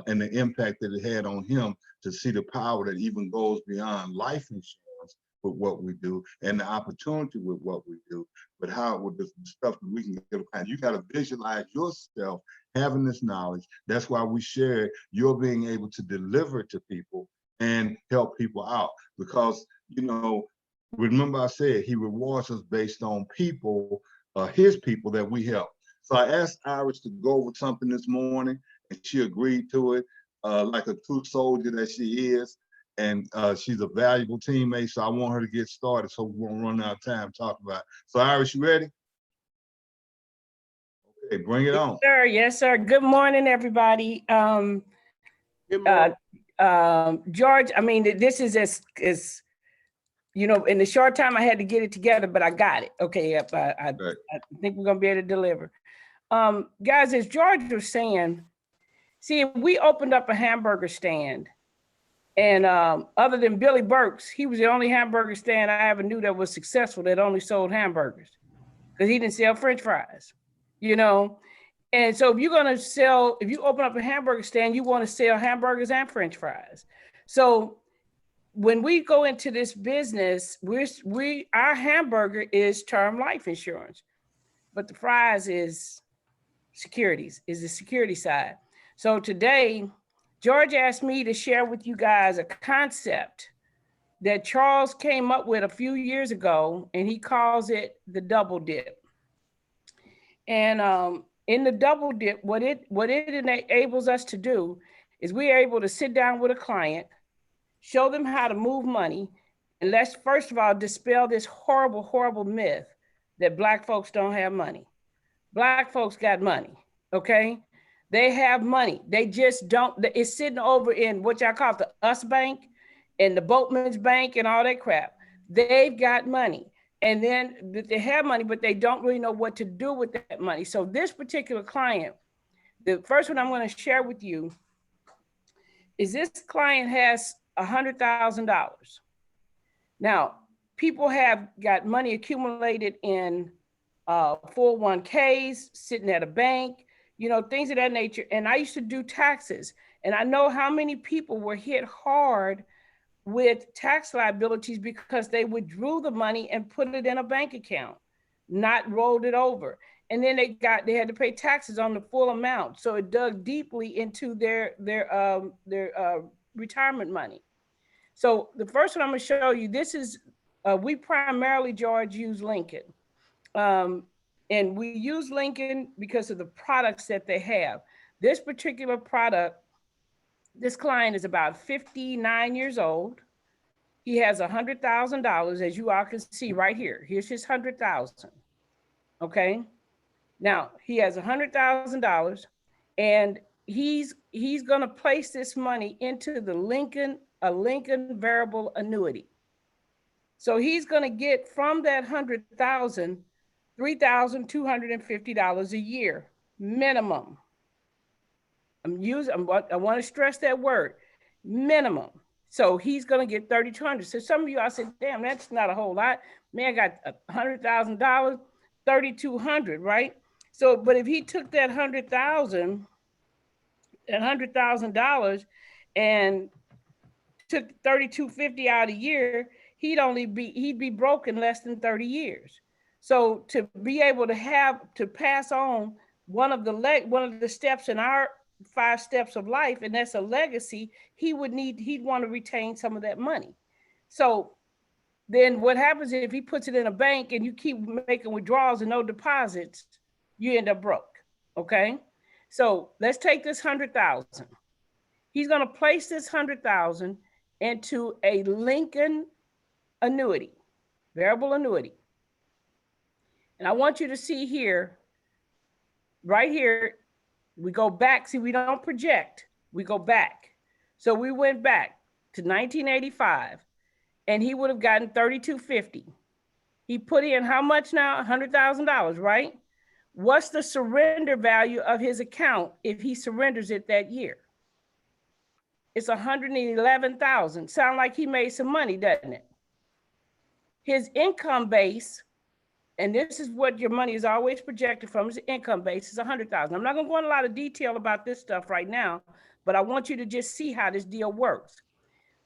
and the impact that it had on him to see the power that even goes beyond life insurance with what we do and the opportunity with what we do, but how with the stuff that we can get. And you got to visualize yourself having this knowledge. That's why we share it. You're being able to deliver it to people and help people out because, you know, remember I said he rewards us based on people, his people that we help. So I asked Iris to go over something this morning, and she agreed to it, like a true soldier that she is. And she's a valuable teammate, so I want her to get started so we won't run out of time talking about it. So Iris, you ready? Okay, bring it on. Sir, yes, sir. Good morning, everybody. Good morning. George, I mean, this is as you know, in the short time I had to get it together, but I got it. Okay, I think we're gonna be able to deliver. Guys, as George was saying, see, if we opened up a hamburger stand, and other than Billy Burke's, he was the only hamburger stand I ever knew that was successful that only sold hamburgers, because he didn't sell French fries, you know. And so if you're gonna sell, if you open up a hamburger stand, you want to sell hamburgers and French fries. So when we go into this business, our hamburger is term life insurance, but the fries is securities, is the security side. So today, George asked me to share with you guys a concept that Charles came up with a few years ago, and he calls it the double dip. And in the double dip, what it enables us to do is we are able to sit down with a client, show them how to move money, and let's first of all dispel this horrible, horrible myth that Black folks don't have money. Black folks got money, okay? They have money. They just don't, it's sitting over in what y'all call the US Bank and the Boatman's Bank and all that crap. They've got money. And then they have money, but they don't really know what to do with that money. So this particular client, the first one I'm going to share with you is this client has $100,000. Now, people have got money accumulated in 401ks, sitting at a bank, you know, things of that nature. And I used to do taxes, and I know how many people were hit hard with tax liabilities because they withdrew the money and put it in a bank account, not rolled it over. And then they had to pay taxes on the full amount. So it dug deeply into their retirement money. So the first one I'm gonna show you, this is, we primarily, George, use Lincoln. And we use Lincoln because of the products that they have. This particular product, this client is about 59 years old. He has $100,000, as you all can see right here. Here's his 100,000. Okay. Now he has $100,000, and he's gonna place this money into the Lincoln variable annuity. So he's gonna get from that 100,000, $3,250 a year minimum. I want to stress that word, minimum. So he's going to get $3,200. So some of you, I said, damn, that's not a whole lot. Man, I got $100,000, $3,200, right? So, but if he took that $100,000 and took $3,250 out a year, he'd be broke in less than 30 years. So to be able to pass on one of the steps in our 5 steps of life, and that's a legacy, he'd want to retain some of that money. So then what happens if he puts it in a bank and you keep making withdrawals and no deposits, you end up broke, okay? So let's take this 100,000. He's going to place this 100,000 into a Lincoln annuity, variable annuity. And I want you to see here, right here, we go back. See, we don't project, we go back. So we went back to 1985, and he would have gotten $3,250. He put in how much now? $100,000, right? What's the surrender value of his account if he surrenders it that year? It's $111,000. Sound like he made some money, doesn't it? His income base and this is what your money is always projected from, is income base, is 100,000. I'm not going to go into a lot of detail about this stuff right now, but I want you to just see how this deal works.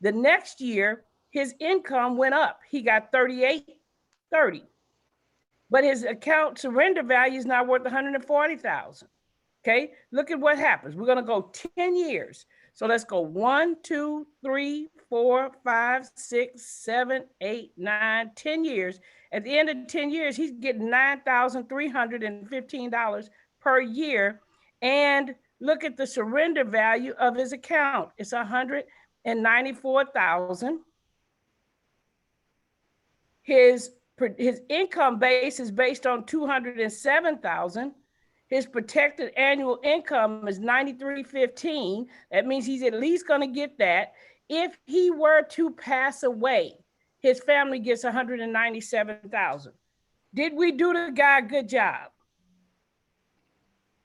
The next year, his income went up. He got 3830, but his account surrender value is now worth 140,000. Okay, look at what happens. We're going to go 10 years. So let's go 1, 2, 3, 4, 5, 6, 7, 8, 9, 10 years. At the end of 10 years, he's getting $9,315 per year. And look at the surrender value of his account. It's 194,000. His income base is based on 207,000. His protected annual income is 9315. That means he's at least going to get that. If he were to pass away, his family gets 197,000. Did we do the guy a good job?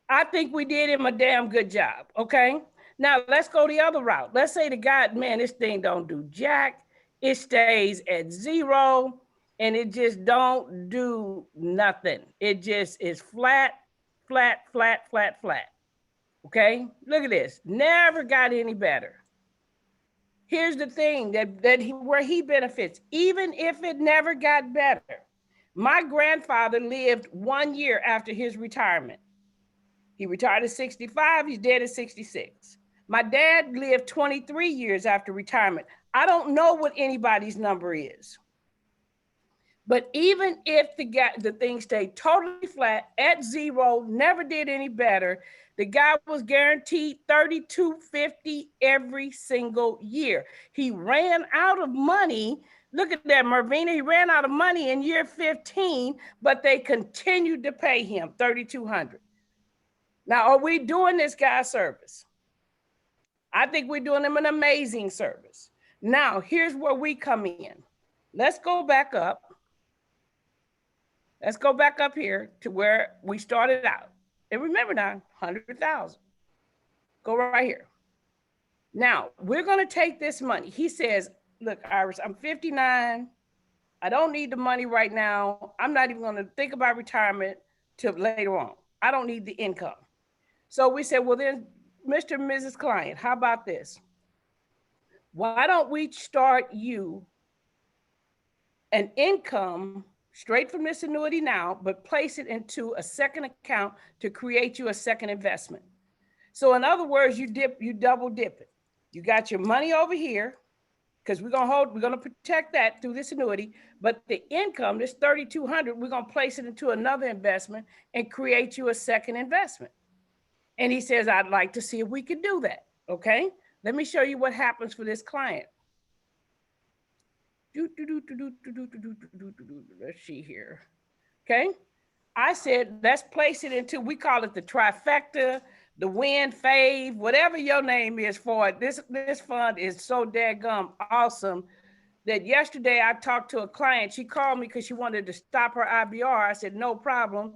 I think we did him a damn good job. Okay. Now let's go the other route. Let's say the guy, man, this thing don't do jack. It stays at 0 and it just don't do nothing. It just is flat, flat, flat, flat, flat. Okay, look at this. Never got any better. Here's the thing where he benefits, even if it never got better. My grandfather lived 1 year after his retirement. He retired at 65, he's dead at 66. My dad lived 23 years after retirement. I don't know what anybody's number is. But even if the thing stayed totally flat at 0, never did any better, the guy was guaranteed $32.50 every single year. He ran out of money. Look at that, Marvina. He ran out of money in year 15, but they continued to pay him $3,200. Now, are we doing this guy a service? I think we're doing him an amazing service. Now, here's where we come in. Let's go back up. Let's go back up here to where we started out. And remember now, 100,000. Go right here. Now, we're going to take this money. He says, look, Iris, I'm 59. I don't need the money right now. I'm not even going to think about retirement till later on. I don't need the income. So we said, well, then, Mr. and Mrs. Client, how about this? Why don't we start you an income straight from this annuity now, but place it into a second account to create you a second investment. So in other words, you double dip it. You got your money over here, because we're going to protect that through this annuity, but the income, this $3,200, we're going to place it into another investment and create you a second investment. And he says, I'd like to see if we could do that. Okay. Let me show you what happens for this client. Let's see here. Okay. I said, let's place it into, we call it the trifecta, the win, fave, whatever your name is for it. This fund is so daggum awesome that yesterday I talked to a client. She called me because she wanted to stop her IBR. I said, no problem.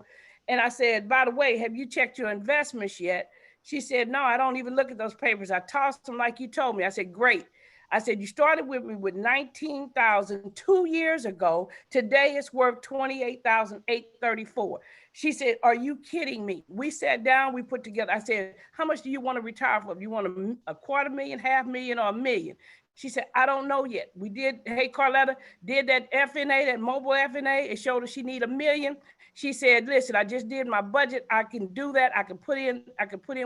And I said, by the way, have you checked your investments yet? She said, no, I don't even look at those papers. I tossed them like you told me. I said, great. I said, you started with me with 19,000 2 years ago. Today it's worth 28,834. She said, are you kidding me? We sat down, we put together. I said, how much do you want to retire for? You want a $250,000, $500,000, or $1 million? She said, I don't know yet. We did, hey, Carletta, did that FNA, that mobile FNA. It showed her she need $1 million. She said, listen, I just did my budget. I can do that. I can put in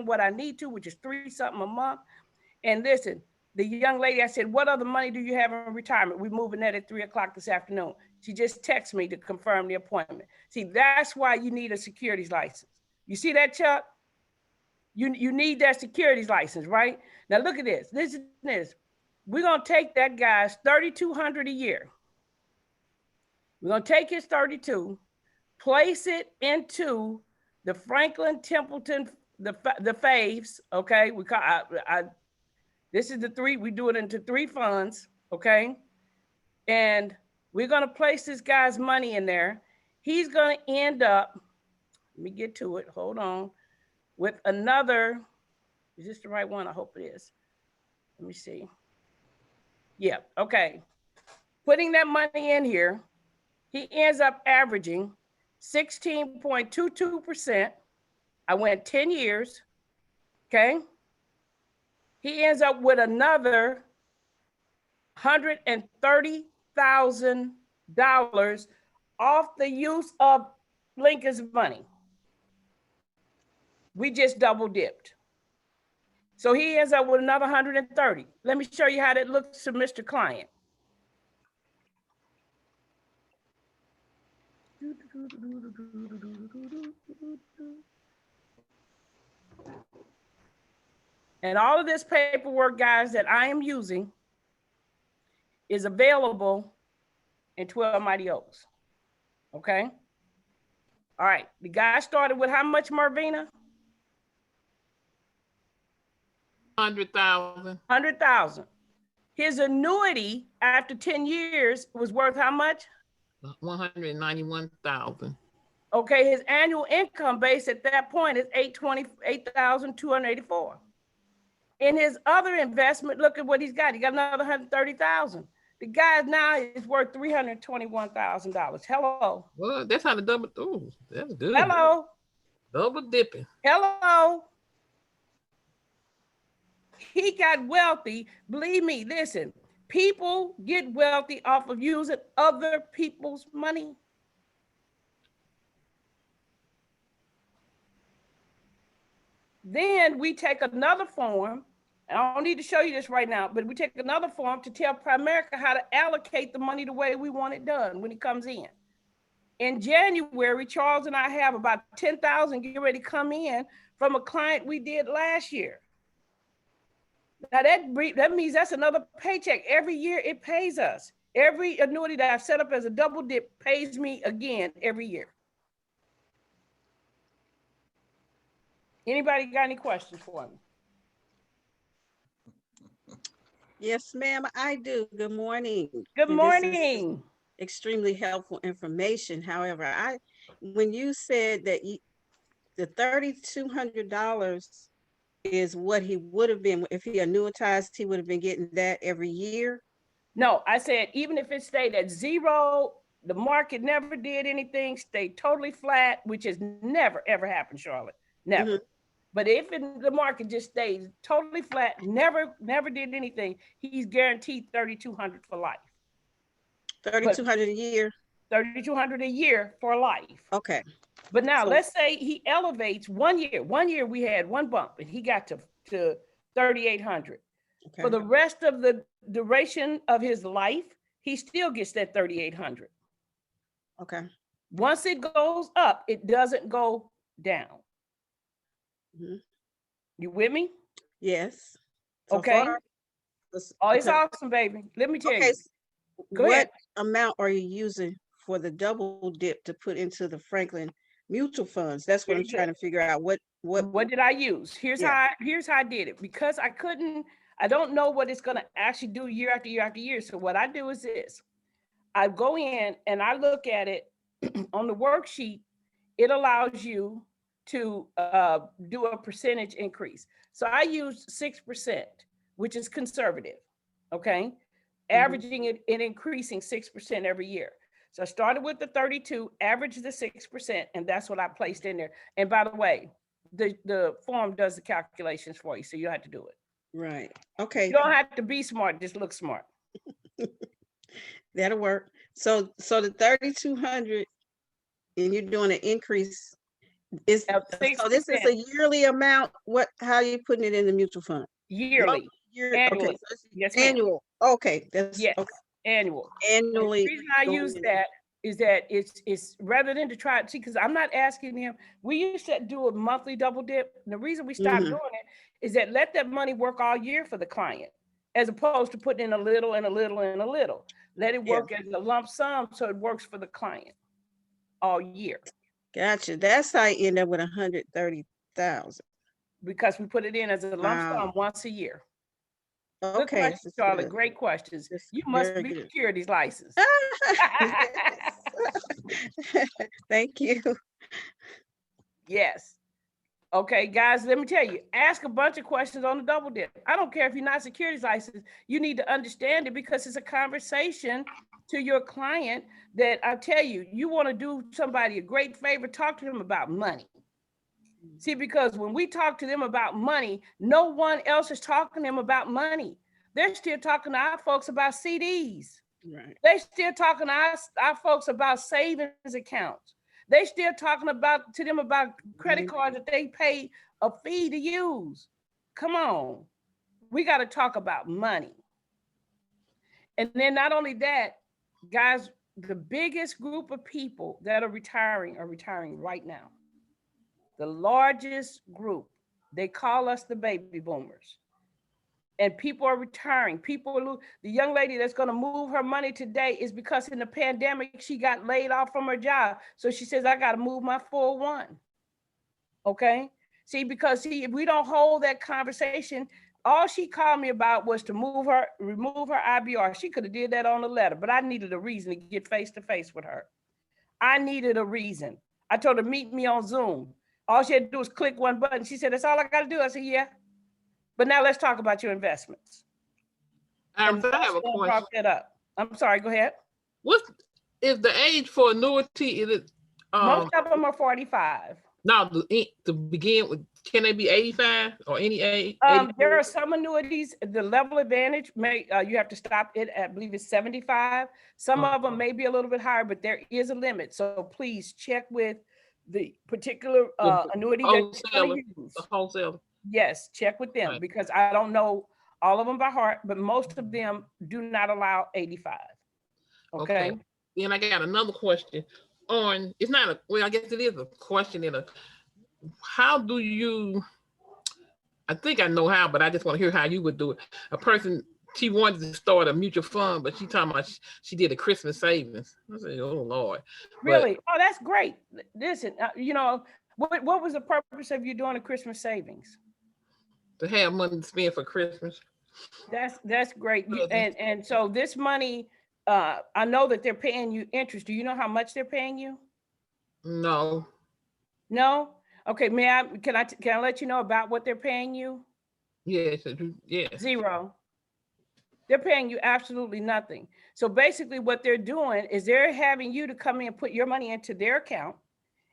what I need to, which is $3 something a month. And listen, the young lady, I said, what other money do you have in retirement? We're moving that at 3 o'clock this afternoon. She just texted me to confirm the appointment. See, that's why you need a securities license. You see that, Chuck? You need that securities license, right? Now look at this. Listen to this. We're going to take that guy's $3,200 a year. We're going to take his 32, place it into the Franklin Templeton, the faves, okay? We call this is the 3, we do it into 3 funds, okay? And we're going to place this guy's money in there. He's going to end up, let me get to it, hold on, with another, is this the right one? I hope it is. Let me see. Yeah, okay. Putting that money in here, he ends up averaging 16.22%. I went 10 years. Okay. He ends up with another $130,000 off the use of Lincoln's money. We just double dipped. So he ends up with another 130. Let me show you how that looks to Mr. Client. And all of this paperwork, guys, that I am using is available in 12 Mighty Oaks. Okay. All right. The guy started with how much, Marvina? 100,000. 100,000. His annuity after 10 years was worth how much? 191,000. Okay, his annual income base at that point is 828,284. In his other investment, look at what he's got. He got another 130,000. The guy now is worth $321,000. Hello. Well, that's how the double. Oh, that's good. Hello. Double dipping. Hello. He got wealthy. Believe me, listen, people get wealthy off of using other people's money. Then we take another form, and I don't need to show you this right now, but we take another form to tell Primerica how to allocate the money the way we want it done when it comes in. In January, Charles and I have about 10,000 get ready to come in from a client we did last year. Now that means that's another paycheck. Every year it pays us. Every annuity that I've set up as a double dip pays me again every year. Anybody got any questions for me? Yes, ma'am, I do. Good morning. Good morning. Extremely helpful information. However, when you said that the $3,200 is what he would have been if he annuitized, he would have been getting that every year. No, I said even if it stayed at zero, the market never did anything, stayed totally flat, which has never ever happened, Charlotte. Never. Mm-hmm. But if the market just stays totally flat, never did anything, he's guaranteed $3,200 for life. $3,200 a year. $3,200 a year for life. Okay. But now let's say he elevates 1 year. 1 year we had one bump and he got to $3,800. Okay. For the rest of the duration of his life, he still gets that $3,800. Okay. Once it goes up, it doesn't go down. Mm-hmm. You with me? Yes. So okay. It's awesome, baby. Let me tell you. What amount are you using for the double dip to put into the Franklin mutual funds? That's what I'm trying to figure out. What did I use? Here's how I did it, because I don't know what it's going to actually do year after year after year. So what I do is this. I go in and I look at it on the worksheet. It allows you to do a percentage increase. So I used 6%, which is conservative. Okay. Averaging it and increasing 6% every year. So I started with the 32, averaged the 6%, and that's what I placed in there. And by the way, the form does the calculations for you, so you don't have to do it. Right. Okay. You don't have to be smart, just look smart. That'll work. So the 3,200, and you're doing an increase. So this is a yearly amount. How are you putting it in the mutual fund? Yearly. Annually. Okay. So yes, annual. Okay. That's yes. Okay. Annual. Annually. The reason I use that is that it's rather than to try to see, because I'm not asking him. We used to do a monthly double dip. And the reason we stopped doing it is that let that money work all year for the client, as opposed to putting in a little and a little and a little. Let it work as a lump sum so it works for the client all year. Gotcha. That's how I end up with 130,000. Because we put it in as a lump sum once a year. Okay. Good question, Charlotte. Great questions. You must be securities licensed. Thank you. Yes. Okay, guys, let me tell you, ask a bunch of questions on the double dip. I don't care if you're not securities licensed, you need to understand it because it's a conversation to your client that I tell you, you want to do somebody a great favor, talk to them about money. See, because when we talk to them about money, no one else is talking to them about money. They're still talking to our folks about CDs. Right. They still talking to our folks about savings accounts. They still talking to them about credit cards that they pay a fee to use. Come on, we got to talk about money. And then not only that, guys, the biggest group of people that are retiring right now. The largest group, they call us the baby boomers. And people are retiring. The young lady that's going to move her money today is because in the pandemic, she got laid off from her job. So she says, I got to move my 401. Okay. See, because if we don't hold that conversation, all she called me about was to remove her IBR. She could have did that on the letter, but I needed a reason to get face to face with her. I needed a reason. I told her, meet me on Zoom. All she had to do was click one button. She said, that's all I got to do. I said, yeah. But now let's talk about your investments. I have a question. Brought that up. I'm sorry, go ahead. What is the age for annuity? Is it most of them are 45. Now to begin with, can they be 85 or any age? There are some annuities, the level advantage may you have to stop it at, I believe it's 75. Some of them may be a little bit higher, but there is a limit. So please check with the particular annuity that you're use. The wholesaler. Yes, check with them because I don't know all of them by heart, but most of them do not allow 85. Okay. Then I got another question on, it's not a, well, I guess it is a question in a, how do you, I think I know how, but I just want to hear how you would do it. A person, she wanted to start a mutual fund, but she talking about she did a Christmas savings. I said, oh Lord. Really? Oh, that's great. Listen, what was the purpose of you doing a Christmas savings? To have money to spend for Christmas. That's great. And so this money, I know that they're paying you interest. Do you know how much they're paying you? No. No? Okay, can I let you know about what they're paying you? Yes. Zero. They're paying you absolutely nothing. So basically what they're doing is they're having you to come in and put your money into their account,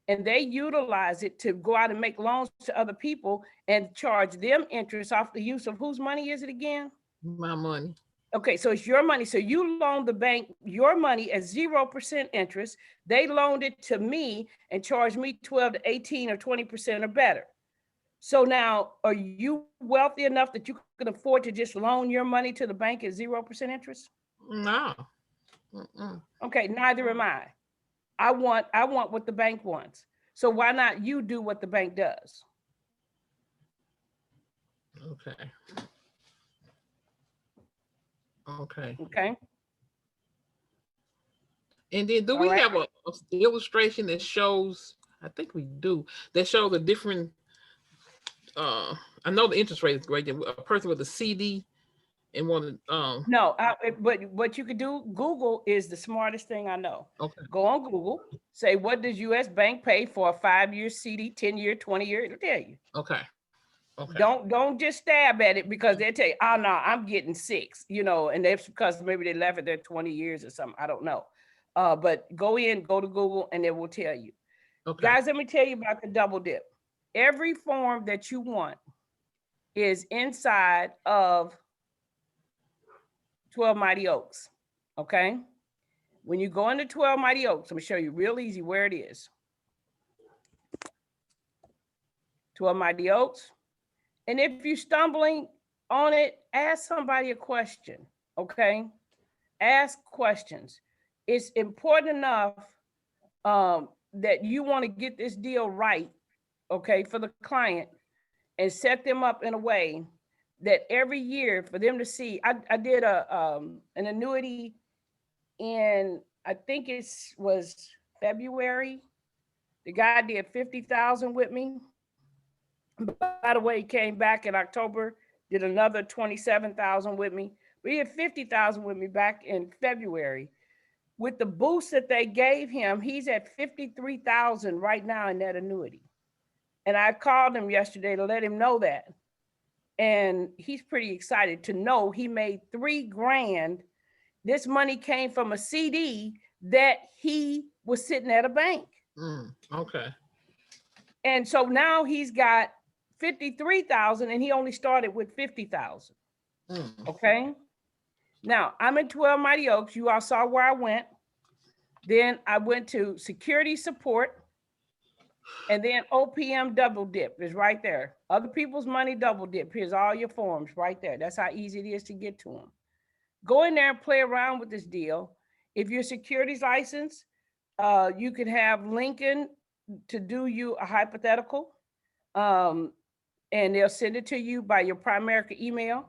and they utilize it to go out and make loans to other people and charge them interest off the use of whose money is it again? My money. Okay, so it's your money. So you loaned the bank your money at 0% interest. They loaned it to me and charged me 12 to 18 or 20% or better. So now, are you wealthy enough that you can afford to just loan your money to the bank at 0% interest? No. Okay, neither am I. I want what the bank wants. So why not you do what the bank does? Okay. And then do we have a illustration that shows, I think we do, that shows a different, I know the interest rate is great. A person with a CD and one no, but what you could do, Google is the smartest thing I know. Okay. Go on Google, say what does US Bank pay for a 5-year CD, 10-year, 20-year, it'll tell you. Okay. Don't just stab at it because they tell you, oh no, I'm getting 6, and that's because maybe they left it there 20 years or something. I don't know. But go to Google and it will tell you. Okay. Guys, let me tell you about the double dip. Every form that you want is inside of 12 Mighty Oaks. Okay. When you go into 12 Mighty Oaks, I'm gonna show you real easy where it is. 12 Mighty Oaks. And if you're stumbling on it, ask somebody a question. Okay. Ask questions. It's important enough that you want to get this deal right, okay, for the client and set them up in a way that every year for them to see. I did an annuity in, I think it was February. The guy did 50,000 with me. By the way, he came back in October, did another 27,000 with me. We had 50,000 with me back in February. With the boost that they gave him, he's at 53,000 right now in that annuity. And I called him yesterday to let him know that. And he's pretty excited to know he made $3,000. This money came from a CD that he was sitting at a bank. Okay. And so now he's got 53,000 and he only started with 50,000. Okay. Now I'm in 12 Mighty Oaks. You all saw where I went. Then I went to security support. And then OPM double dip is right there. Other people's money double dip. Here's all your forms right there. That's how easy it is to get to them. Go in there and play around with this deal. If you're securities licensed, you can have Lincoln to do you a hypothetical. And they'll send it to you by your Primerica email.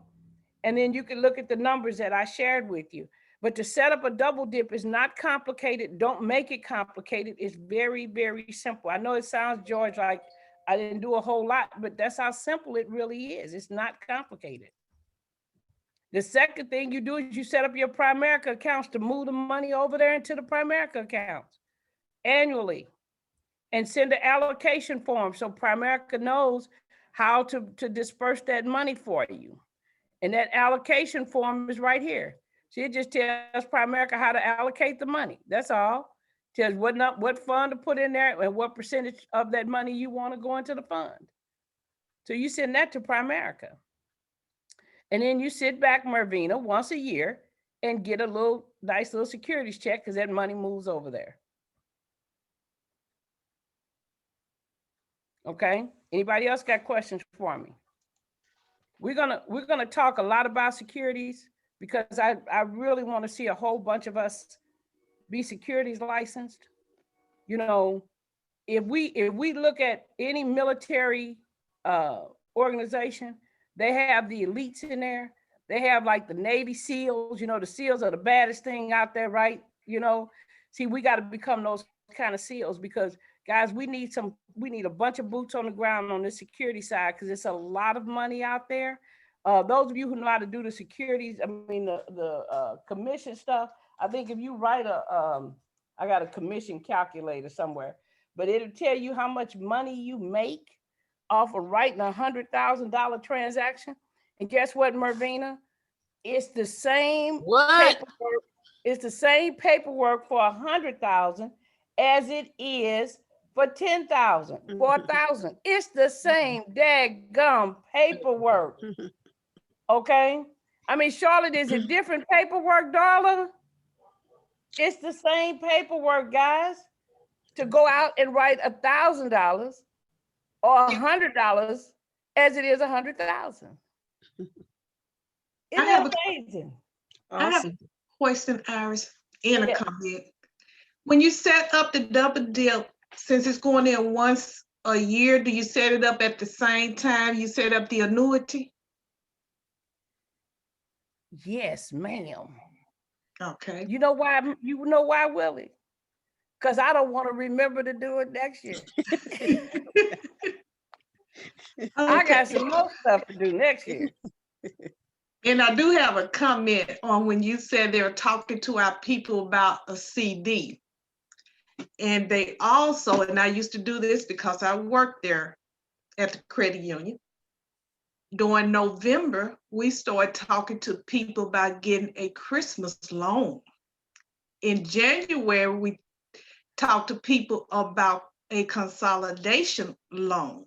And then you can look at the numbers that I shared with you. But to set up a double dip is not complicated. Don't make it complicated. It's very, very simple. I know it sounds, George, like I didn't do a whole lot, but that's how simple it really is. It's not complicated. The second thing you do is you set up your Primerica accounts to move the money over there into the Primerica accounts annually and send an allocation form so Primerica knows how to disperse that money for you. And that allocation form is right here. See, it just tells Primerica how to allocate the money. That's all. Tells what fund to put in there and what percentage of that money you want to go into the fund. So you send that to Primerica. And then you sit back, Mervina, once a year and get a nice little securities check because that money moves over there. Okay. Anybody else got questions for me? We're gonna talk a lot about securities because I really want to see a whole bunch of us be securities licensed. You know, if we look at any military organization, they have the elites in there. They have like the Navy SEALs. You know, the SEALs are the baddest thing out there, right? You know, see, we got to become those kind of SEALs because, guys, we need a bunch of boots on the ground on the security side because it's a lot of money out there. Those of you who know how to do the securities, I mean, the commission stuff, I think if you write I got a commission calculator somewhere, but it'll tell you how much money you make off of writing $100,000 transaction. And guess what, Mervina? It's the same paperwork. It's the same paperwork for 100,000 as it is for 10,000, for 1,000. It's the same daggum paperwork. Okay. I mean, Charlotte, is it different paperwork, Darla? It's the same paperwork, guys, to go out and write $1,000 or $100 as it is 100,000. Isn't that amazing? I have a question, Iris, and a comment. When you set up the double dip, since it's going in once a year, do you set it up at the same time you set up the annuity? Yes, ma'am. Okay. You know why, Willie? Because I don't want to remember to do it next year. I got some more stuff to do next year. And I do have a comment on when you said they're talking to our people about a CD. And they also, and I used to do this because I worked there at the credit union. During November, we started talking to people about getting a Christmas loan. In January, we talked to people about a consolidation loan.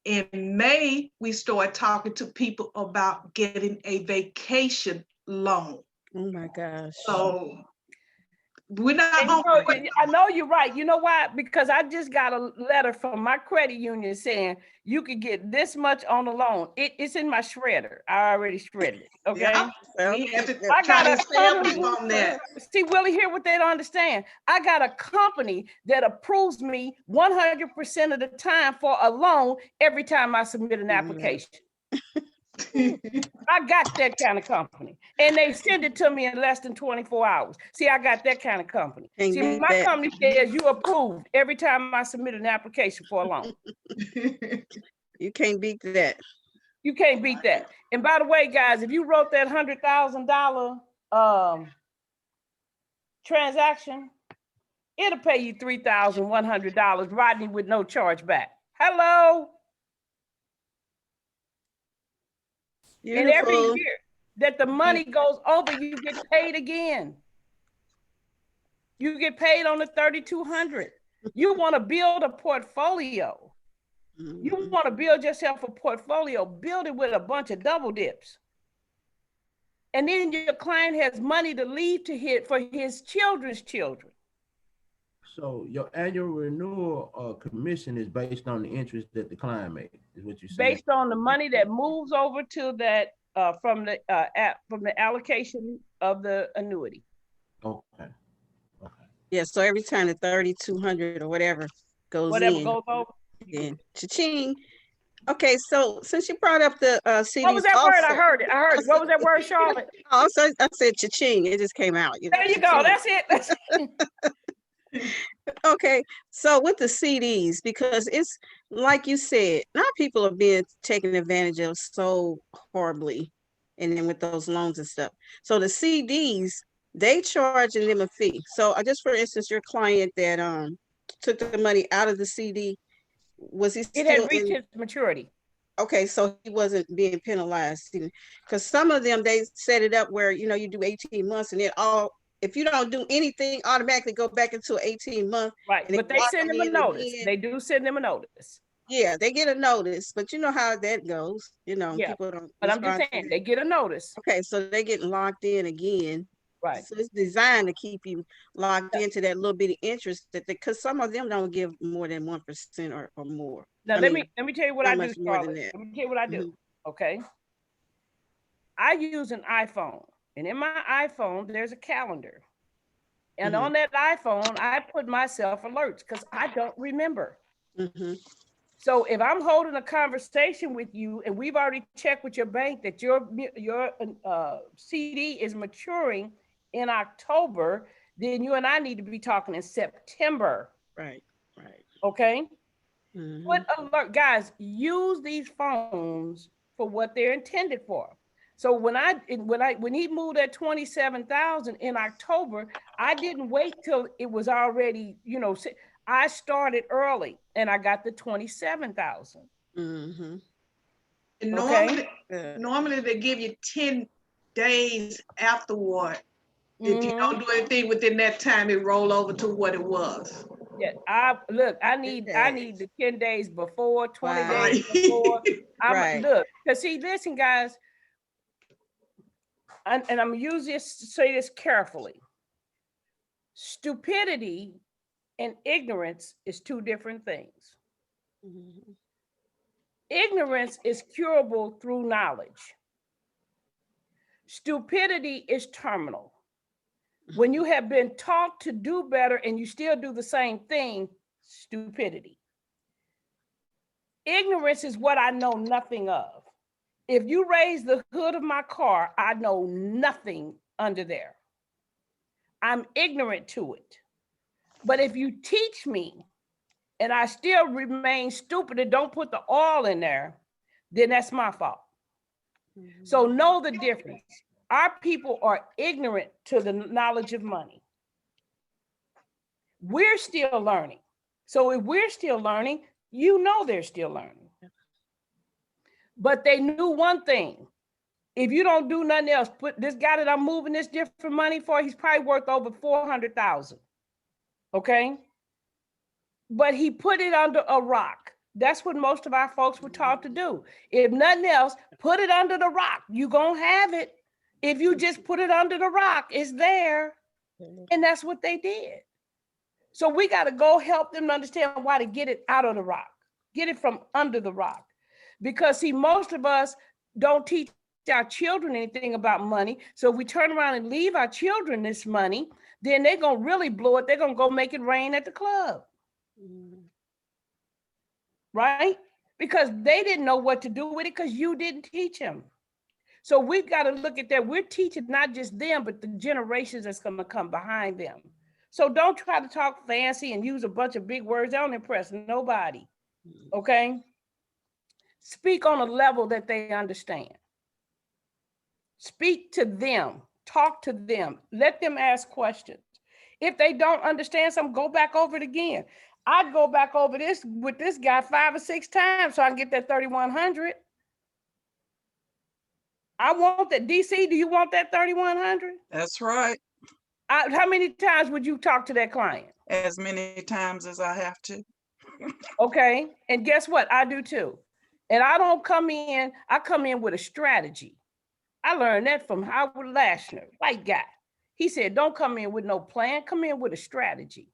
In May, we started talking to people about getting a vacation loan. Oh my gosh. So we're not I know you're right. You know why? Because I just got a letter from my credit union saying you could get this much on the loan. It's in my shredder. I already shredded it. Okay. Yeah, we had to I try got to sell them on that. See, Willie, here what they don't understand. I got a company that approves me 100% of the time for a loan every time I submit an application. I got that kind of company, and they send it to me in less than 24 hours. See, I got that kind of company. See, my company says you approved every time I submit an application for a loan. You can't beat that. You can't beat that. And by the way, guys, if you wrote that $100,000 transaction, it'll pay you $3,100, Rodney, with no charge back. Hello. And every Beautiful. year that the money goes over, you get paid again. You get paid on the 3,200. You want to build a portfolio. You want to build yourself a portfolio. Build it with a bunch of double dips. And then your client has money to leave to hit for his children's children. So your annual renewal commission is based on the interest that the client made, is what you're saying? Based on the money that moves over to that from the allocation of the annuity. Okay. Yeah, so every time the 3,200 or whatever goes Whatever in, goes over. then cha-ching. Okay, so since you brought up the CDs, What was that also, word? I heard it. What was that word, Charlotte? Also, I said cha-ching. It just came out. You know, There you go. That's it. That's it. Okay, so with the CDs, because it's like you said, now people are being taken advantage of so horribly, and then with those loans and stuff. So the CDs, they charging them a fee. So just for instance, your client that took the money out of the CD, was he It still had reached in? its maturity. Okay, so he wasn't being penalized, because some of them, they set it up where, you know, you do 18 months and then if you don't do anything, automatically go back into 18 months. Right, but they send them a notice. Again. They do send them a notice. Yeah, they get a notice, but you know how that goes. You know, Yeah, people don't. but I'm just saying, they get a notice. Okay, so they getting locked in again. Right. So it's designed to keep you locked into that little bit of interest because some of them don't give more than 1% or more. Now let me tell you what I do, Charlotte. Let me tell you what I do. Okay. I use an iPhone, and in my iPhone, there's a calendar. And on that iPhone, I put myself alerts because I don't remember. So if I'm holding a conversation with you and we've already checked with your bank that your CD is maturing in October, then you and I need to be talking in September. Right. Okay. Put alert, guys, use these phones for what they're intended for. So when he moved that 27,000 in October, I didn't wait till it was already, you know, I started early and I got the 27,000. Normally they give you 10 days afterward. If you don't do anything within that time, it roll over to what it was. Yeah, I need the 10 days before, 20 days before. Look, because see, listen, guys, and I'm using this to say this carefully. Stupidity and ignorance is two different things. Ignorance is curable through knowledge. Stupidity is terminal. When you have been taught to do better and you still do the same thing, stupidity. Ignorance is what I know nothing of. If you raise the hood of my car, I know nothing under there. I'm ignorant to it. But if you teach me and I still remain stupid and don't put the oil in there, then that's my fault. So know the difference. Our people are ignorant to the knowledge of money. We're still learning. So if we're still learning, you know they're still learning. But they knew one thing. If you don't do nothing else, put this guy that I'm moving this different money for, he's probably worth over 400,000. Okay? But he put it under a rock. That's what most of our folks were taught to do. If nothing else, put it under the rock. You're going to have it. If you just put it under the rock, it's there. And that's what they did. So we got to go help them understand why to get it out of the rock. Get it from under the rock. Because see, most of us don't teach our children anything about money. So if we turn around and leave our children this money, then they're going to really blow it. They're going to go make it rain at the club. Right? Because they didn't know what to do with it because you didn't teach them. So we've got to look at that. We're teaching not just them, but the generations that's going to come behind them. So don't try to talk fancy and use a bunch of big words. They don't impress nobody. Okay? Speak on a level that they understand. Speak to them. Talk to them. Let them ask questions. If they don't understand something, go back over it again. I'd go back over this with this guy 5 or 6 times so I can get that 3,100. I want that. DC, do you want that 3,100? That's right. How many times would you talk to that client? As many times as I have to. Okay. And guess what? I do too. And I don't come in, I come in with a strategy. I learned that from Howard Lashner, white guy. He said, don't come in with no plan, come in with a strategy.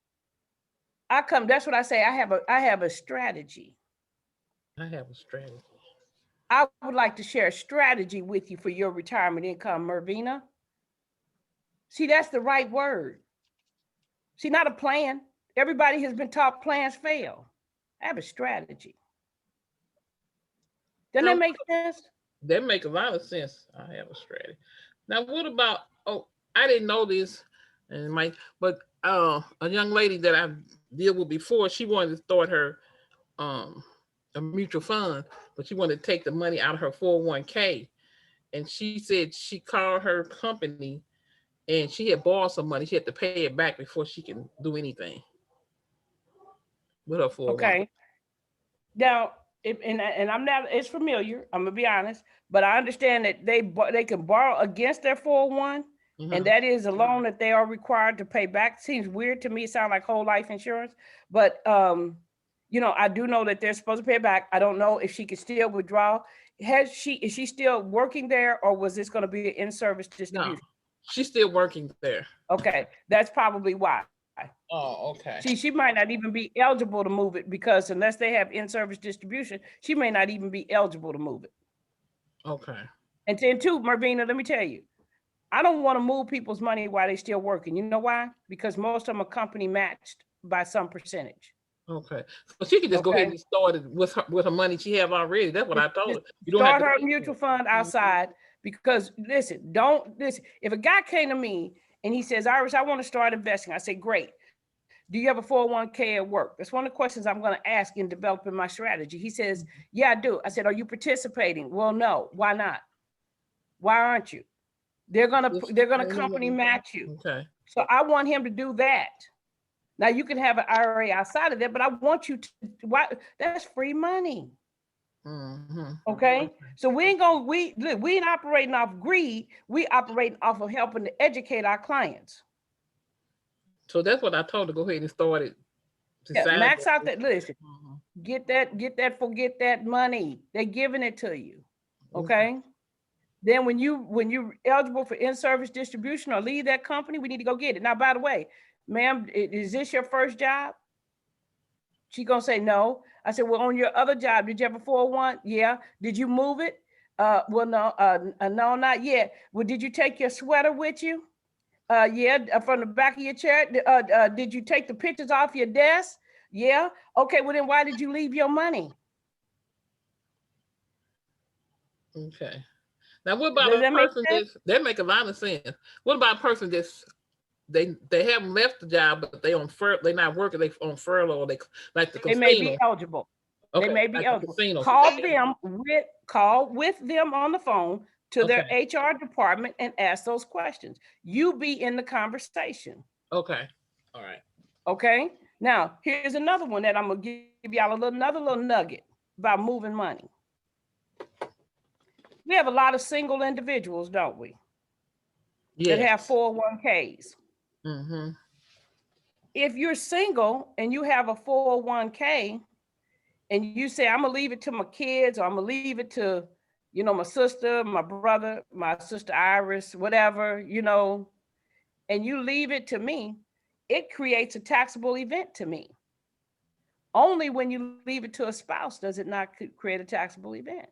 That's what I say. I have a strategy. I have a strategy. I would like to share a strategy with you for your retirement income, Mervina. See, that's the right word. See, not a plan. Everybody has been taught plans fail. I have a strategy. Doesn't that make sense? That makes a lot of sense. I have a strategy. Now, what about, I didn't know this, but a young lady that I dealt with before, she wanted to start her a mutual fund, but she wanted to take the money out of her 401k. And she said she called her company and she had borrowed some money. She had to pay it back before she can do anything with her 401k. Okay. Now, and I'm not as familiar, I'm gonna be honest, but I understand that they can borrow against their 401, and that is a loan that they are required to pay back. Seems weird to me. It sounds like whole life insurance, but I do know that they're supposed to pay it back. I don't know if she can still withdraw. Is she still working there, or was this going to be an in-service distribution? No, she's still working there. Okay, that's probably why. Oh, okay. She might not even be eligible to move it because unless they have in-service distribution, she may not even be eligible to move it. Okay. And then too, Marvina, let me tell you, I don't want to move people's money while they're still working. You know why? Because most of them are company matched by some percentage. Okay. So she can just go ahead and start it with her money she have already. That's what I told her. You don't start have to her mutual fund outside because listen. If a guy came to me and he says, Iris, I want to start investing, I say, great. Do you have a 401k at work? That's one of the questions I'm going to ask in developing my strategy. He says, yeah, I do. I said, are you participating? Well, no. Why not? Why aren't you? They're gonna company match you. Okay. So I want him to do that. Now you can have an IRA outside of that, but I want you to. Why? That's free money. Okay. So we ain't operating off greed. We operating off of helping to educate our clients. So that's what I told her. Go ahead and start it. Max out that. Listen, get that money. They're giving it to you. Okay. Then when you're eligible for in-service distribution or leave that company, we need to go get it. Now, by the way, ma'am, is this your first job? She's gonna say no. I said, well, on your other job, did you have a 401? Yeah. Did you move it? Well, no, no, not yet. Well, did you take your sweater with you? Yeah, from the back of your chair. Did you take the pictures off your desk? Yeah. Okay, well then why did you leave your money? Okay. Now, what about a person that make a lot of sense? What about a person that's they haven't left the job, but they not working, they on furlough, or they like the casino. They may be eligible. Okay, they may be like eligible. Call with them on the phone to their HR department and ask those questions. You be in the conversation. Okay. All right. Okay. Now, here's another one that I'm gonna give y'all another little nugget about moving money. We have a lot of single individuals, don't we? Yes. That have 401ks. If you're single and you have a 401k and you say, I'm gonna leave it to my kids, or I'm gonna leave it to, my sister, my brother, my sister Iris, whatever, and you leave it to me, it creates a taxable event to me. Only when you leave it to a spouse does it not create a taxable event.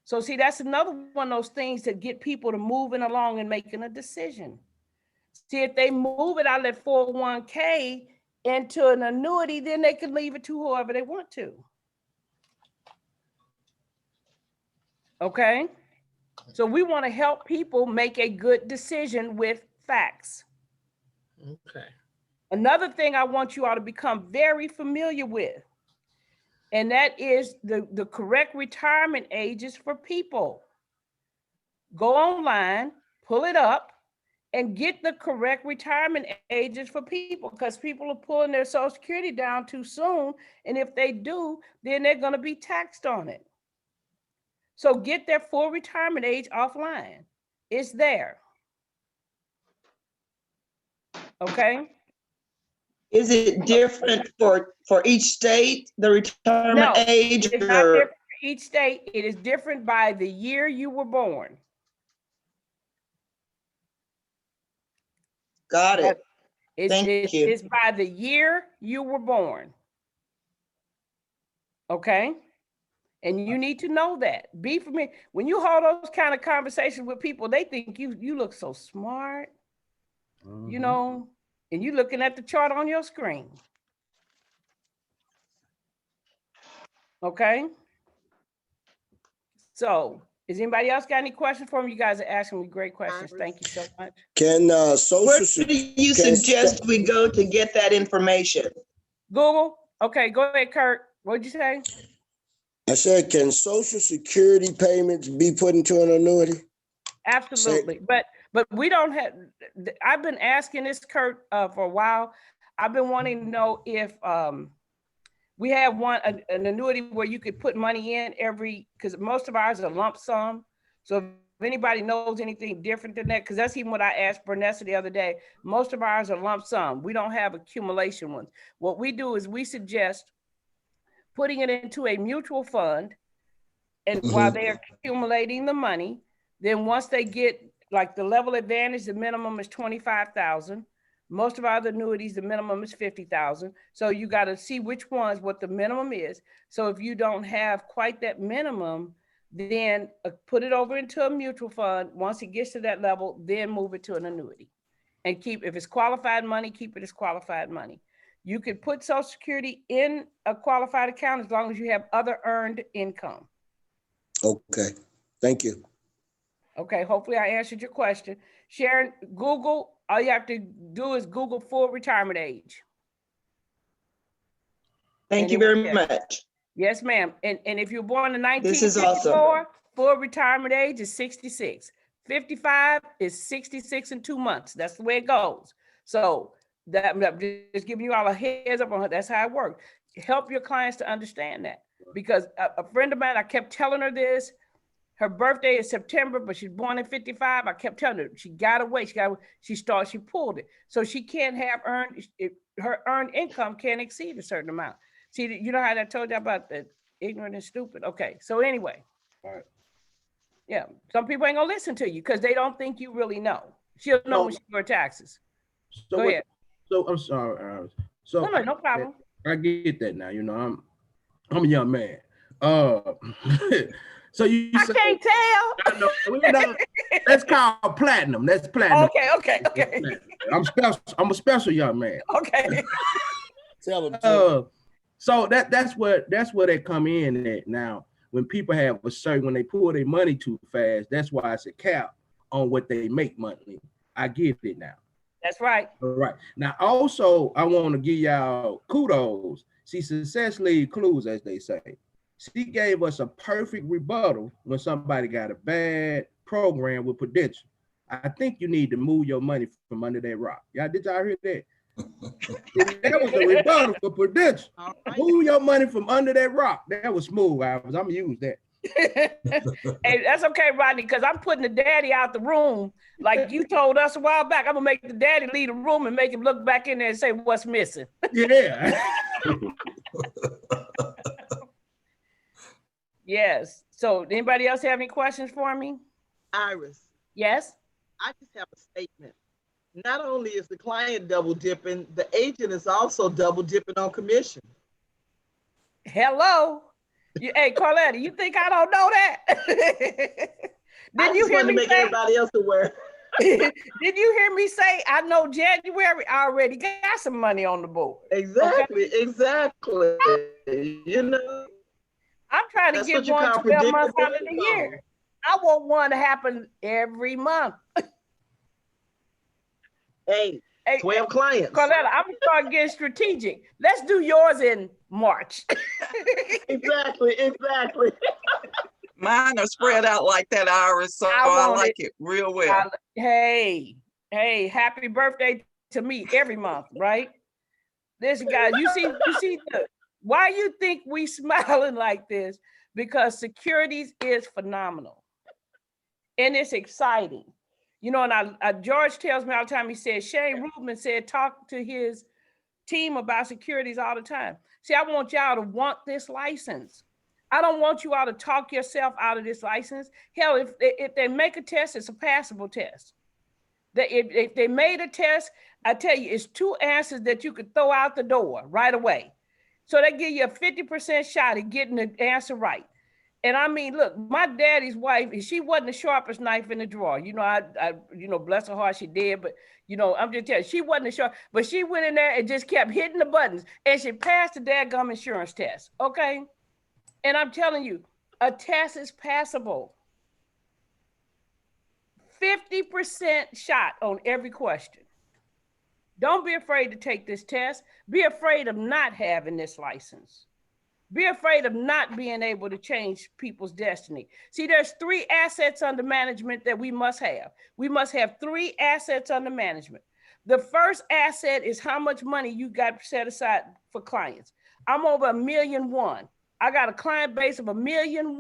So see, that's another one of those things that get people to moving along and making a decision. See, if they move it out of that 401k into an annuity, then they can leave it to whoever they want to. Okay? So we want to help people make a good decision with facts. Okay. Another thing I want you all to become very familiar with, and that is the correct retirement ages for people. Go online, pull it up, and get the correct retirement ages for people, because people are pulling their Social Security down too soon. And if they do, then they're going to be taxed on it. So get their full retirement age offline. It's there. Okay. Is it different for each state, the retirement No, age? it is not different for each state. It is different by the year you were born. Got it. Thank you. It's by the year you were born. Okay. And you need to know that. Be for me. When you hold those kind of conversations with people, they think you look so smart, you know, and you looking at the chart on your screen. Okay. So, is anybody else got any questions for me? You guys are asking me great questions. Thank you so much. Can Where Social do you suggest we go to get that information? Google. Okay, go ahead, Kurt. What'd you say? I said, can Social Security payments be put into an annuity? Absolutely. But we don't have, I've been asking this, Kurt, for a while. I've been wanting to know if we have an annuity where you could put money in because most of ours are lump sum. So if anybody knows anything different than that, because that's even what I asked Bernessa the other day. Most of ours are lump sum. We don't have accumulation ones. What we do is we suggest putting it into a mutual fund, and while they're accumulating the money, then once they get like the level advantage, the minimum is 25,000. Most of our other annuities, the minimum is 50,000. So you got to see which ones, what the minimum is. So if you don't have quite that minimum, then put it over into a mutual fund. Once it gets to that level, then move it to an annuity. And if it's qualified money, keep it as qualified money. You could put Social Security in a qualified account as long as you have other earned income. Okay, thank you. Okay, hopefully I answered your question. Sharon, Google, all you have to do is Google full retirement age. Thank you very much. Yes, ma'am. And if you're born in 1954, this is awesome. Full retirement age is 66. 55 is 66 and 2 months. That's the way it goes. So that just giving you all a heads up on that's how it works. Help your clients to understand that, because a friend of mine, I kept telling her this. Her birthday is September, but she's born in 55. I kept telling her she gotta wait. She pulled it. So she can't have her earned income can't exceed a certain amount. See, you know how I told you about the ignorant and stupid? Okay, so anyway. All right. Yeah, some people ain't gonna listen to you because they don't think you really know. She'll know when she do her taxes. So go ahead. So I'm sorry. So no problem. I get that now. You know, I'm a young man. So I can't tell. I know, that's called platinum. That's platinum. Okay. I'm special. I'm a special young man. Okay. Tell them. So that's where they come in at now. When people have when they pull their money too fast, that's why it's a cap on what they make monthly. I get it now. That's right. All right. Now, also, I want to give y'all kudos. See, success leaves clues, as they say. She gave us a perfect rebuttal when somebody got a bad program with Prudential. I think you need to move your money from under that rock. Did y'all hear that? That was a rebuttal for Prudential. Right. Move your money from under that rock. That was smooth. I'm going to use that. Hey, that's okay, Rodney, because I'm putting the daddy out the room like you told us a while back. I'm gonna make the daddy leave the room and make him look back in there and say what's missing. Yeah. Yes. So anybody else have any questions for me? Iris. Yes. I just have a statement. Not only is the client double dipping, the agent is also double dipping on commission. Hello. Hey, Carletta, you think I don't know that? Did you hear me make everybody else aware? Did you hear me say I know January already got some money on the board? Exactly, okay? Exactly. You know, I'm trying to get one 12 months out of the year. I want one to happen every month. Hey, 12 clients. Carletta, I'm gonna start getting strategic. Let's do yours in March. Exactly. Mine are spread out like that, Iris, so I like it real well. Hey, Hey, happy birthday to me every month, right? Listen, guys, you see, why you think we smiling like this? Because securities is phenomenal and it's exciting. You know, and George tells me all the time, he said, Shane Rubin said, talk to his team about securities all the time. See, I want y'all to want this license. I don't want you all to talk yourself out of this license. Hell, if they make a test, it's a passable test. If they made a test, I tell you, it's 2 answers that you could throw out the door right away. So they give you a 50% shot at getting the answer right. And I mean, look, my daddy's wife, she wasn't the sharpest knife in the drawer. You know, I bless her heart, she did. But, you know, I'm just telling you, she wasn't the sharp, but she went in there and just kept hitting the buttons. And she passed the dadgum insurance test, okay? And I'm telling you, a test is passable. 50% shot on every question. Don't be afraid to take this test. Be afraid of not having this license. Be afraid of not being able to change people's destiny. See, there's 3 assets under management that we must have. We must have 3 assets under management. The first asset is how much money you got set aside for clients. I'm over 1.1 million. I got a client base of 1.1 million.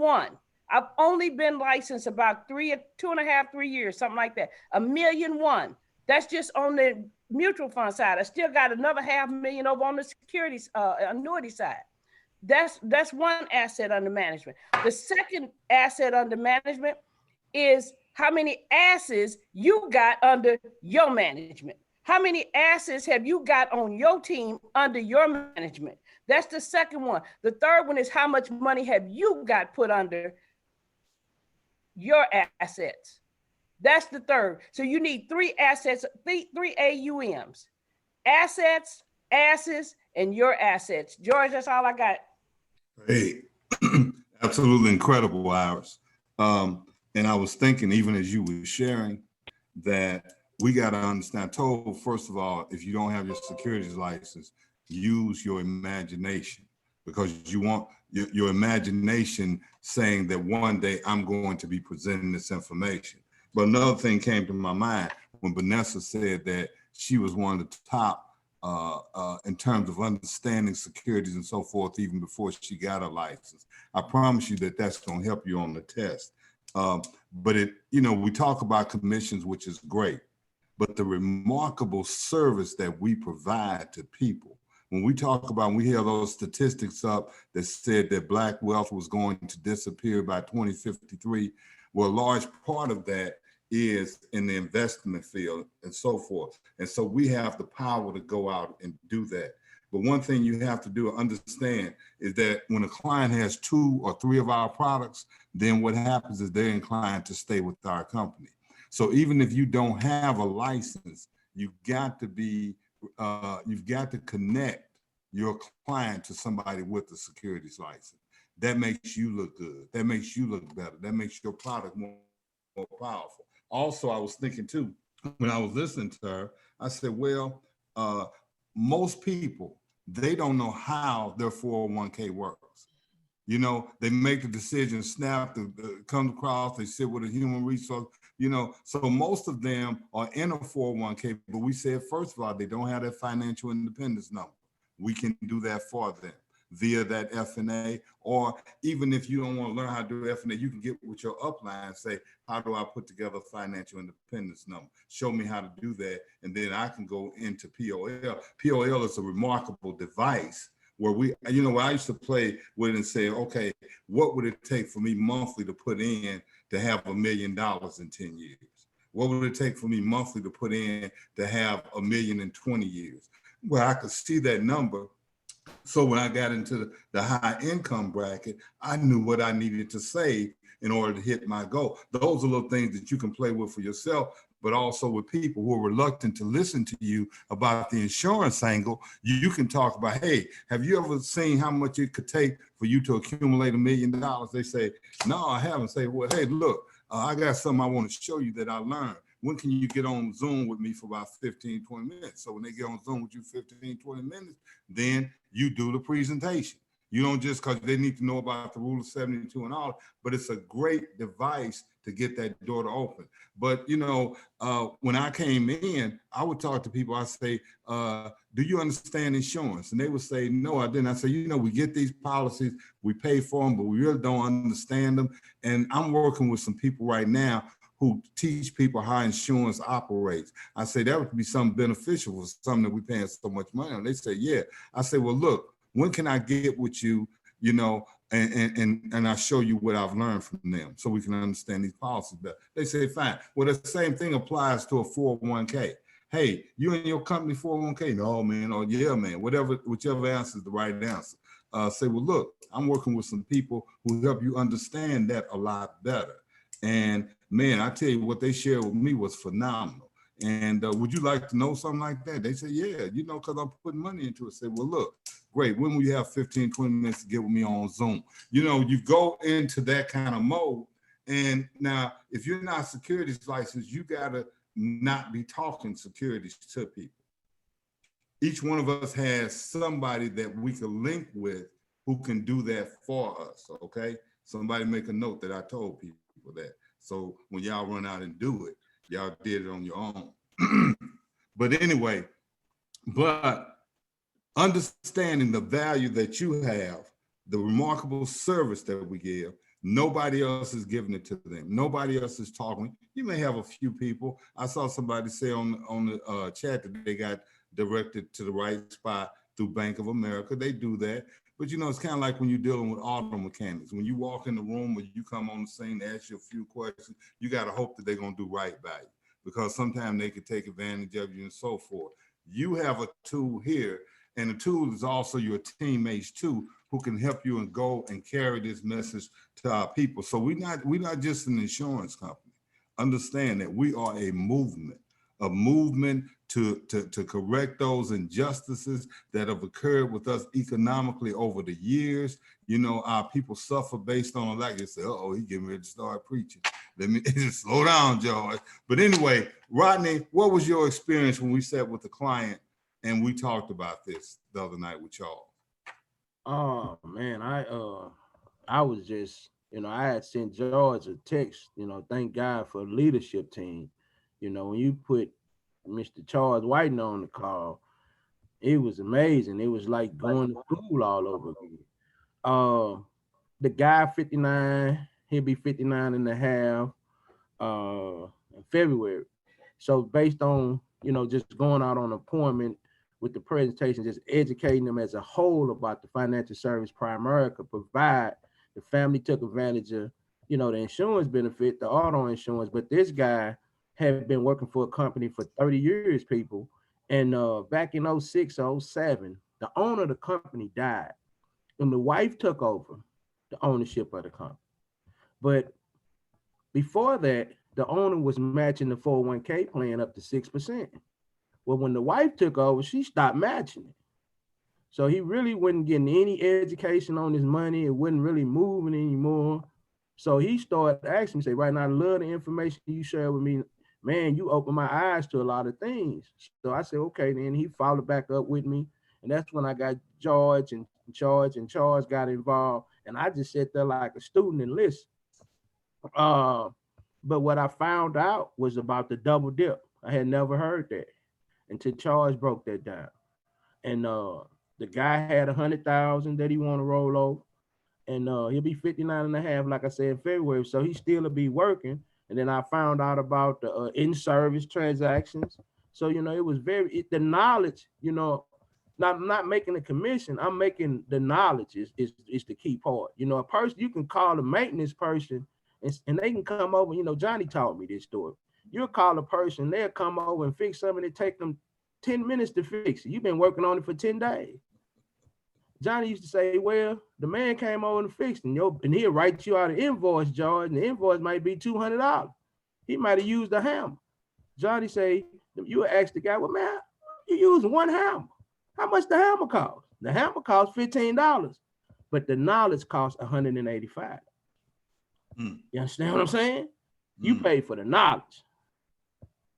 I've only been licensed about 2.5, 3 years, something like that. 1.1 million. That's just on the mutual fund side. I still got another 500,000 over on the securities annuity side. That's one asset under management. The second asset under management is how many asses you got under your management. How many asses have you got on your team under your management? That's the second one. The third one is how much money have you got put under your assets. That's the third. So you need 3 assets, 3 AUMs: assets, asses, and your assets. George, that's all I got. Hey, absolutely incredible, Iris. And I was thinking, even as you were sharing, that we got to understand. I told, first of all, if you don't have your securities license, use your imagination, because you want your imagination saying that one day I'm going to be presenting this information. But another thing came to my mind when Vanessa said that she was one of the top in terms of understanding securities and so forth, even before she got a license. I promise you that that's going to help you on the test. But we talk about commissions, which is great, but the remarkable service that we provide to people. When we talk about, we hear those statistics up that said that Black wealth was going to disappear by 2053. Well, a large part of that is in the investment field and so forth. And so we have the power to go out and do that. But one thing you have to do, understand, is that when a client has 2 or 3 of our products, then what happens is they're inclined to stay with our company. So even if you don't have a license, you've got to connect your client to somebody with a securities license. That makes you look good. That makes you look better. That makes your product more powerful. Also, I was thinking too, when I was listening to her, I said, well, most people, they don't know how their 401k works. You know, they make the decision, snap, come across, they sit with a human resource, so most of them are in a 401k, but we said, first of all, they don't have that financial independence number. We can do that for them via that FNA, or even if you don't want to learn how to do FNA, you can get with your upline and say, how do I put together a financial independence number? Show me how to do that, and then I can go into POL. POL is a remarkable device where I used to play with it and say, okay, what would it take for me monthly to put in to have $1 million in 10 years? What would it take for me monthly to put in to have $1 million in 20 years? Well, I could see that number. So when I got into the high income bracket, I knew what I needed to save in order to hit my goal. Those are little things that you can play with for yourself, but also with people who are reluctant to listen to you about the insurance angle. You can talk about, hey, have you ever seen how much it could take for you to accumulate $1 million? They say, no, I haven't. Say, well, hey, look, I got something I want to show you that I learned. When can you get on Zoom with me for about 15, 20 minutes? So when they get on Zoom with you 15, 20 minutes, then you do the presentation. You don't just, because they need to know about the rule of 72 and all, but it's a great device to get that door to open. But, you know, when I came in, I would talk to people. I say, do you understand insurance? And they would say, no, I didn't. I say, you know, we get these policies, we pay for them, but we really don't understand them. And I'm working with some people right now who teach people how insurance operates. I say that would be something beneficial for something that we're paying so much money on. They say, yeah. I say, well, look, when can I get with you, you know, and I show you what I've learned from them so we can understand these policies better. They say, fine. Well, the same thing applies to a 401k. Hey, you and your company 401k? No, man, or yeah, man, whichever answer is the right answer. Say, well, look, I'm working with some people who help you understand that a lot better. And man, I tell you what they shared with me was phenomenal. And would you like to know something like that? They say, yeah, you know, because I'm putting money into it. Say, well, look, great. When will you have 15, 20 minutes to get with me on Zoom? You know, you go into that kind of mode. And now, if you're not securities licensed, you got to not be talking securities to people. Each one of us has somebody that we can link with who can do that for us, okay? Somebody make a note that I told people that. So when y'all run out and do it, y'all did it on your own. But anyway, understanding the value that you have, the remarkable service that we give, nobody else is giving it to them. Nobody else is talking. You may have a few people. I saw somebody say on the chat that they got directed to the right spot through Bank of America. They do that. But you know, it's kind of like when you're dealing with auto mechanics. When you walk in the room or you come on the scene to ask you a few questions, you got to hope that they're going to do right by you, because sometimes they could take advantage of you and so forth. You have a tool here, and the tool is also your teammates too, who can help you and go and carry this message to our people. So we're not just an insurance company. Understand that we are a movement to correct those injustices that have occurred with us economically over the years. You know, our people suffer based on a lack. They say, uh-oh, he getting ready to start preaching. Let me just slow down, George. But anyway, Rodney, what was your experience when we sat with the client and we talked about this the other night with y'all? Oh man, I was just, you know, I had sent George a text, you know, thank God for the leadership team. You know, when you put Mr. Charles Whitener on the call, it was amazing. It was like going to school all over again. The guy 59, he'll be 59 and a half in February. So based on, you know, just going out on appointment with the presentation, just educating them as a whole about the financial service Primerica provide, the family took advantage of, you know, the insurance benefit, the auto insurance, but this guy had been working for a company for 30 years, people. And back in 06 or 07, the owner of the company died and the wife took over the ownership of the company. But before that, the owner was matching the 401k plan up to 6%. Well, when the wife took over, she stopped matching it. So he really wasn't getting any education on his money. It wasn't really moving anymore. So he started asking me, say, right now, I love the information you share with me. Man, you opened my eyes to a lot of things. So I said, okay, then he followed back up with me. And that's when I got George and Charles got involved. And I just sat there like a student and listened. But what I found out was about the double dip. I had never heard that until Charles broke that down. And the guy had 100,000 that he want to roll over. And he'll be 59 and a half, like I said, in February. So he still will be working. And then I found out about the in-service transactions. So, you know, it was the knowledge, you know, not making a commission. I'm making the knowledge is the key part. You know, a person, you can call a maintenance person and they can come over. You know, Johnny taught me this story. You'll call a person, they'll come over and fix something. It take them 10 minutes to fix it. You've been working on it for 10 days. Johnny used to say, well, the man came over and fixed it, and he'll write you out an invoice, George, and the invoice might be $200. He might have used a hammer. Johnny say, you ask the guy, well, man, you use one hammer. How much the hammer cost? The hammer costs $15, but the knowledge costs $185. You understand what I'm saying? You pay for the knowledge,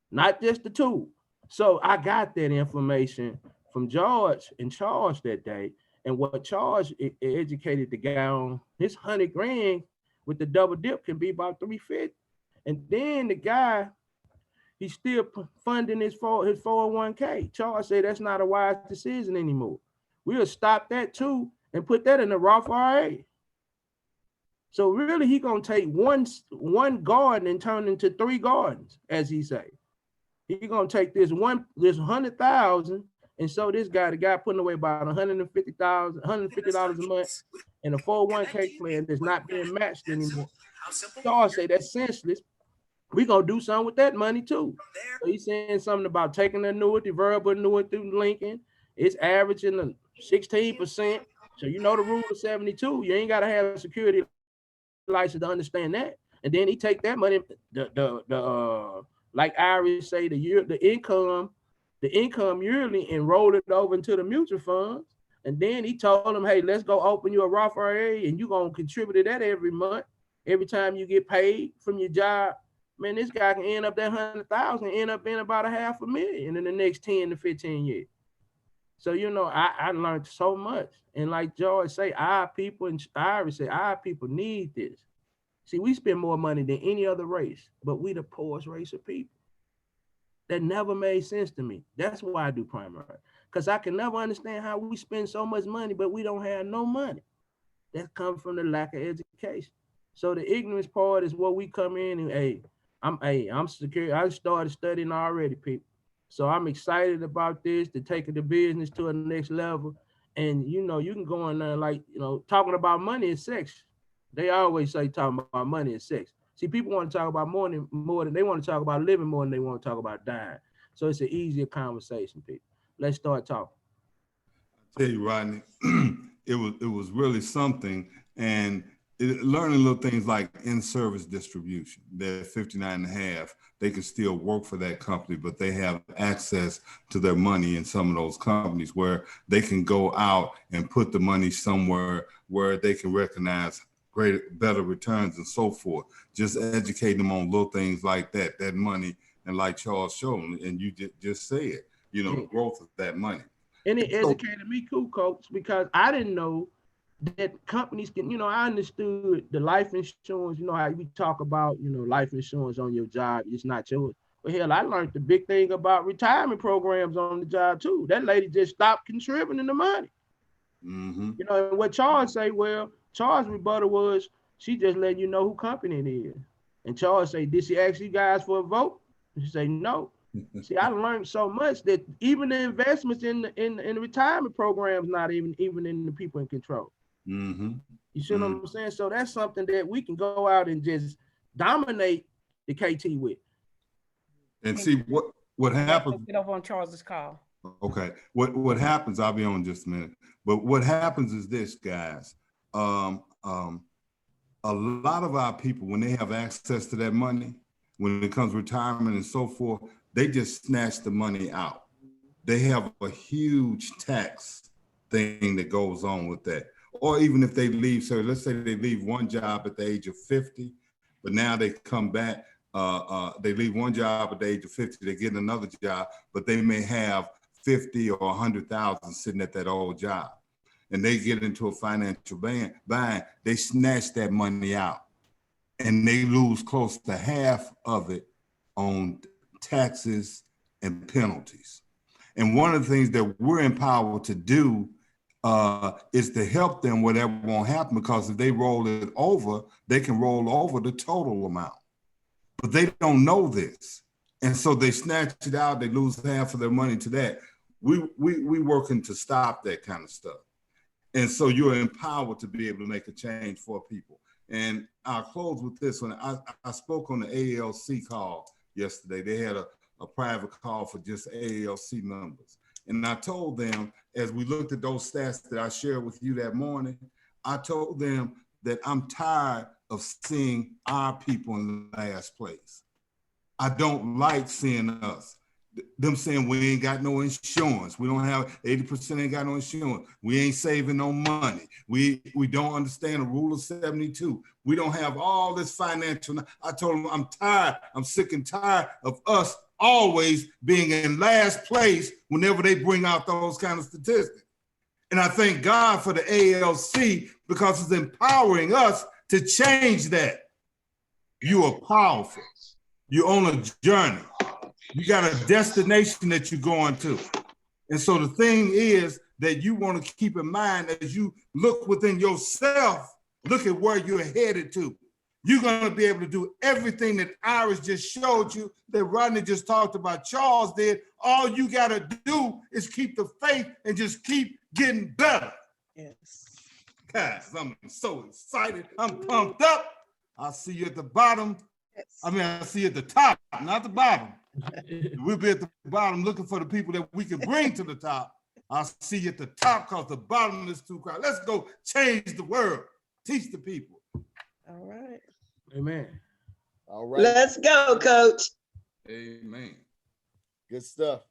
not just the tool. So I got that information from George and Charles that day. And what Charles educated the guy on, his 100 grand with the double dip can be about 350. And then the guy, he's still funding his 401k. Charles said that's not a wise decision anymore. We'll stop that too and put that in the Roth IRA. So really, he gonna take one garden and turn into 3 gardens, as he say. He gonna take this 100,000, and so the guy putting away about $150 a month in a 401k plan that's not being matched anymore. Charles say that's senseless. We gonna do something with that money too. So he's saying something about taking the annuity, variable annuity through Lincoln. It's averaging 16%. So you know the rule of 72. You ain't gotta have a security license to understand that. And then he take that money, like Iris say, the income yearly, and roll it over into the mutual funds. And then he told him, hey, let's go open you a Roth IRA, and you gonna contribute to that every month, every time you get paid from your job. Man, this guy can end up that 100,000, end up being about $500,000 in the next 10 to 15 years. So, you know, I learned so much. And like George say, our people, and Iris say, our people need this. See, we spend more money than any other race, but we the poorest race of people. That never made sense to me. That's why I do primary, because I can never understand how we spend so much money, but we don't have no money. That comes from the lack of education. So the ignorance part is where we come in and, I'm secure. I started studying already, people. So I'm excited about this, to take the business to a next level. And, you know, you can go in there like, you know, talking about money and sex. They always say talking about money and sex. See, people want to talk about more than they want to talk about living more than they want to talk about dying. So it's an easier conversation, people. Let's start talking. I tell you, Rodney, it was really something. And learning little things like in-service distribution. They're 59.5. They can still work for that company, but they have access to their money in some of those companies where they can go out and put the money somewhere where they can recognize better returns and so forth. Just educate them on little things like that money. And like Charles showed, and you just said, you know, the growth of that money. And it educated me too, Coach, because I didn't know that companies can, you know, I understood the life insurance, you know, how we talk about, you know, life insurance on your job, it's not yours. But hell, I learned the big thing about retirement programs on the job too. That lady just stopped contributing the money. Mm-hmm. You know, and what Charles say, well, Charles' rebuttal was, she just letting you know who company it is. And Charles say, did she ask you guys for a vote? And she say, no. See, I learned so much that even the investments in the retirement programs, not even in the people in control. Mm-hmm. You see what I'm saying? So that's something that we can go out and just dominate the KT with. And see what happens. Get over on Charles's call. Okay. What happens? I'll be on in just a minute. But what happens is this, guys. A lot of our people, when they have access to that money, when it comes to retirement and so forth, they just snatch the money out. They have a huge tax thing that goes on with that. Or even if they leave, so let's say they leave one job at the age of 50, but now they come back, they leave one job at the age of 50, they get another job, but they may have 50 or 100,000 sitting at that old job. And they get into a financial bind, they snatch that money out and they lose close to half of it on taxes and penalties. And one of the things that we're empowered to do is to help them whatever won't happen, because if they roll it over, they can roll over the total amount. But they don't know this. And so they snatch it out, they lose half of their money to that. We working to stop that kind of stuff. And so you're empowered to be able to make a change for people. And I'll close with this one. I spoke on the ALC call yesterday. They had a private call for just ALC members. And I told them, as we looked at those stats that I shared with you that morning, I told them that I'm tired of seeing our people in the last place. I don't like seeing them saying we ain't got no insurance. We don't have 80% ain't got no insurance. We ain't saving no money. We don't understand the rule of 72. We don't have all this financial. I told them I'm tired. I'm sick and tired of us always being in last place whenever they bring out those kind of statistics. And I thank God for the ALC, because it's empowering us to change that. You are powerful. You're on a journey. You got a destination that you're going to. And so the thing is that you want to keep in mind as you look within yourself, look at where you're headed to. You're going to be able to do everything that Iris just showed you, that Rodney just talked about, Charles did. All you got to do is keep the faith and just keep getting better. Yes. Guys, I'm so excited. I'm pumped up. I'll see you at the bottom. I mean, I'll see you at the top, not the bottom. We'll be at the bottom looking for the people that we can bring to the top. I'll see you at the top because the bottom is too crowded. Let's go change the world. Teach the people. All right. Amen. All right. Let's go, Coach. Amen. Good stuff.